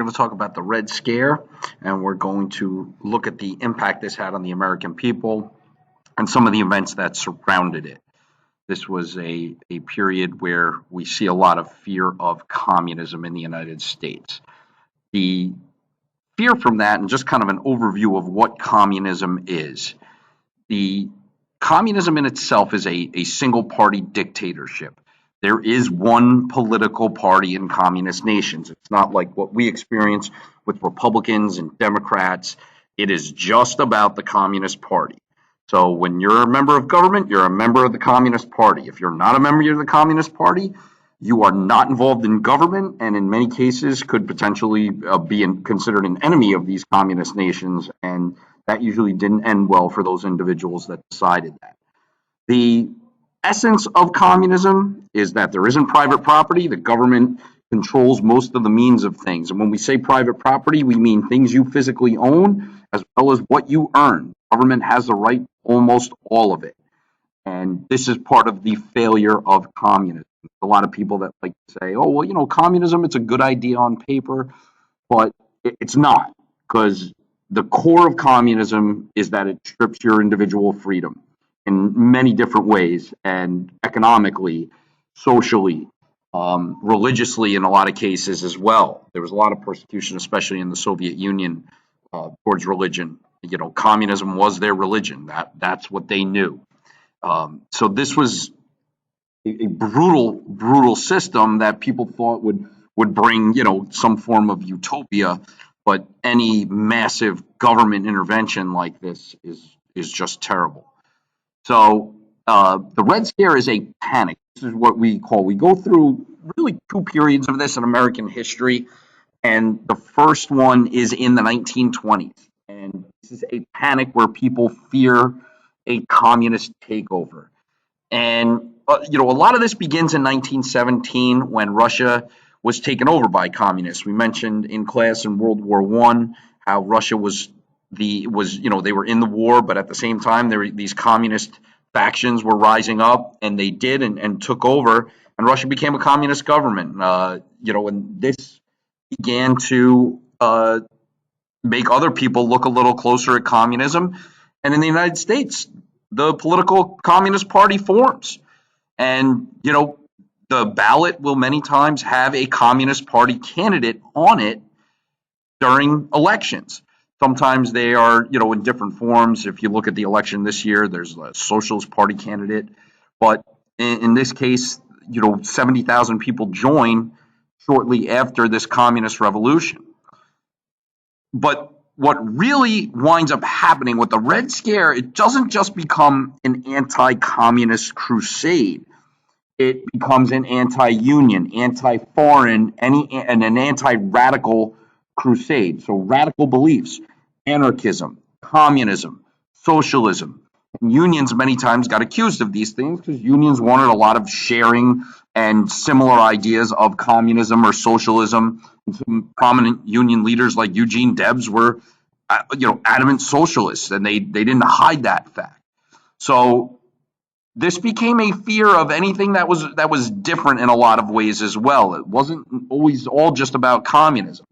going to talk about the Red Scare, and we're going to look at the impact this had on the American people and some of the events that surrounded it. This was a period where we see a lot of fear of communism in the United States. The fear from that, and just kind of an overview of what communism is. The communism in itself is a single party dictatorship. There is one political party in communist nations. It's not like what we experience with Republicans and Democrats. It is just about the Communist Party. So when you're a member of government, you're a member of the Communist Party. If you're not a member of the Communist Party, you are not involved in government, and in many cases could potentially be considered an enemy of these communist nations, and that usually didn't end well for those individuals that decided that. The essence of communism is that there isn't private property. The government controls most of the means of things. And when we say private property, we mean things you physically own as well as what you earn. Government has the right to almost all of it. And this is part of the failure of communism. A lot of people that like to say, oh, well, communism, it's a good idea on paper, but it's not, because the core of communism is that it strips your individual freedom in many different ways, and economically, socially, religiously in a lot of cases as well. There was a lot of persecution, especially in the Soviet Union, towards religion. Communism was their religion. That's what they knew. So this was a brutal system that people thought would bring, some form of utopia, but any massive government intervention like this is just terrible. So the Red Scare is a panic. This is what we go through really two periods of this in American history, and the first one is in the 1920s, and this is a panic where people fear a communist takeover. And a lot of this begins in 1917 when Russia was taken over by communists. We mentioned in class in World War I how Russia they were in the war, but at the same time these communist factions were rising up, and they did and took over, and Russia became a communist government. And this began to make other people look a little closer at communism. And in the United States, the political Communist Party forms. And, the ballot will many times have a Communist Party candidate on it during elections. Sometimes they are, in different forms. If you look at the election this year, there's a Socialist Party candidate. But in this case, 70,000 people join shortly after this communist revolution. But what really winds up happening with the Red Scare, it doesn't just become an anti-communist crusade. It becomes an anti-union, anti-foreign, and an anti-radical crusade. So radical beliefs, anarchism, communism, socialism. And unions many times got accused of these things because unions wanted a lot of sharing and similar ideas of communism or socialism. And some prominent union leaders like Eugene Debs were, adamant socialists, and they didn't hide that fact. So this became a fear of anything that was different in a lot of ways as well. It wasn't always all just about communism.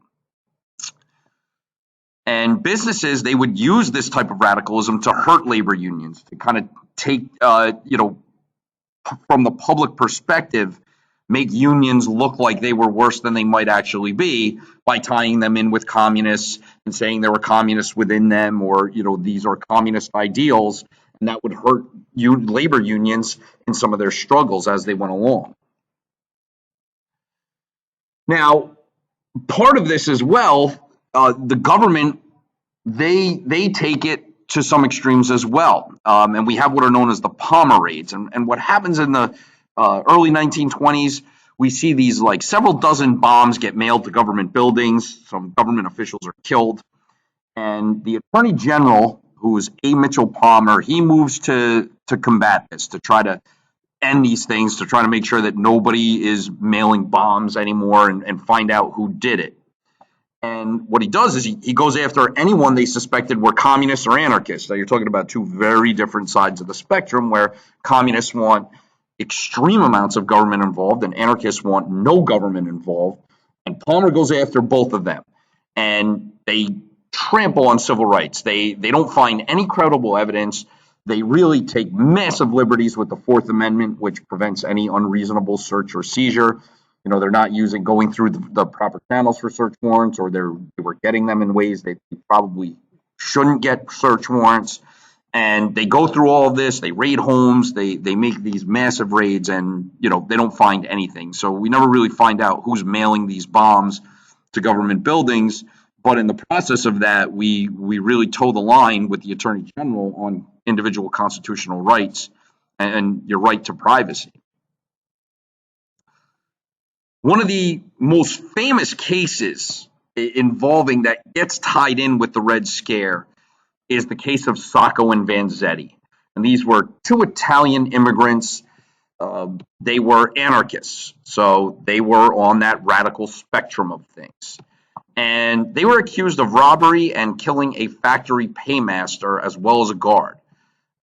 And businesses, they would use this type of radicalism to hurt labor unions, to kind of take, from the public perspective, make unions look like they were worse than they might actually be by tying them in with communists and saying there were communists within them, or, these are communist ideals, and that would hurt labor unions in some of their struggles as they went along. Now, part of this as well, the government, they take it to some extremes as well. And we have what are known as the Palmer raids. And what happens in the early 1920s, we see these like several dozen bombs get mailed to government buildings. Some government officials are killed. And the Attorney General, who is A. Mitchell Palmer, he moves to combat this, to try to end these things, to try to make sure that nobody is mailing bombs anymore and find out who did it. And what he does is he goes after anyone they suspected were communists or anarchists. Now you're talking about two very different sides of the spectrum, where communists want extreme amounts of government involved and anarchists want no government involved. And Palmer goes after both of them. and they trample on civil rights. They don't find any credible evidence. They really take massive liberties with the Fourth Amendment, which prevents any unreasonable search or seizure. They're not going through the proper channels for search warrants, or they were getting them in ways that they probably shouldn't get search warrants. And they go through all of this. They raid homes. They make these massive raids, and they don't find anything. So we never really find out who's mailing these bombs to government buildings. But in the process of that, we really toe the line with the Attorney General on individual constitutional rights and your right to privacy. One of the most famous cases involving that gets tied in with the Red Scare is the case of Sacco and Vanzetti. And these were two Italian immigrants. They were anarchists, so they were on that radical spectrum of things. And they were accused of robbery and killing a factory paymaster as well as a guard.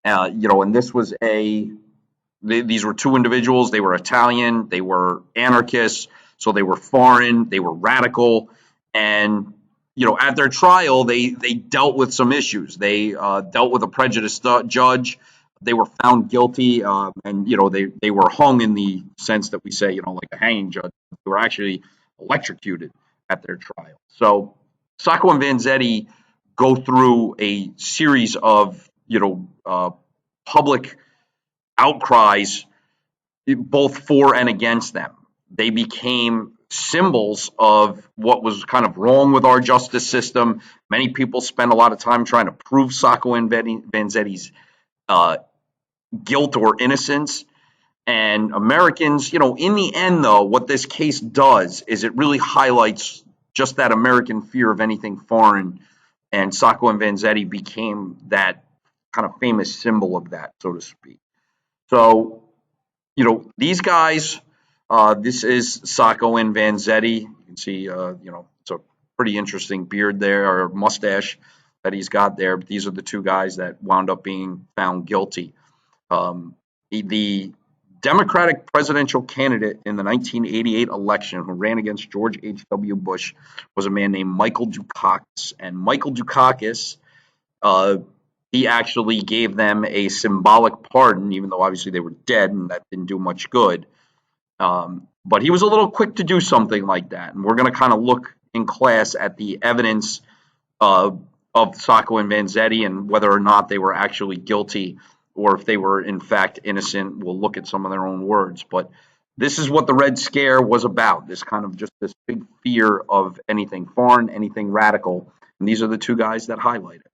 And this was these were two individuals. They were Italian. They were anarchists. So they were foreign. They were radical. And, at their trial, they dealt with some issues. They dealt with a prejudiced judge. They were found guilty. And, they were hung in the sense that we say, like a hanging judge. They were actually electrocuted at their trial. So Sacco and Vanzetti go through a series of, public outcries, both for and against them. They became symbols of what was kind of wrong with our justice system. Many people spent a lot of time trying to prove Sacco and Vanzetti's guilt or innocence. And Americans, in the end, though, what this case does is it really highlights just that American fear of anything foreign. And Sacco and Vanzetti became that kind of famous symbol of that, so to speak. So, these guys, this is Sacco and Vanzetti. You can see, it's a pretty interesting beard there, or mustache that he's got there. But these are the two guys that wound up being found guilty. The Democratic presidential candidate in the 1988 election who ran against George H.W. Bush was a man named Michael Dukakis. And Michael Dukakis, he actually gave them a symbolic pardon, even though obviously they were dead and that didn't do much good. But he was a little quick to do something like that. And we're going to kind of look in class at the evidence of Sacco and Vanzetti and whether or not they were actually guilty or if they were in fact innocent. We'll look at some of their own words. But this is what the Red Scare was about, this kind of just this big fear of anything foreign, anything radical. And these are the two guys that highlight it.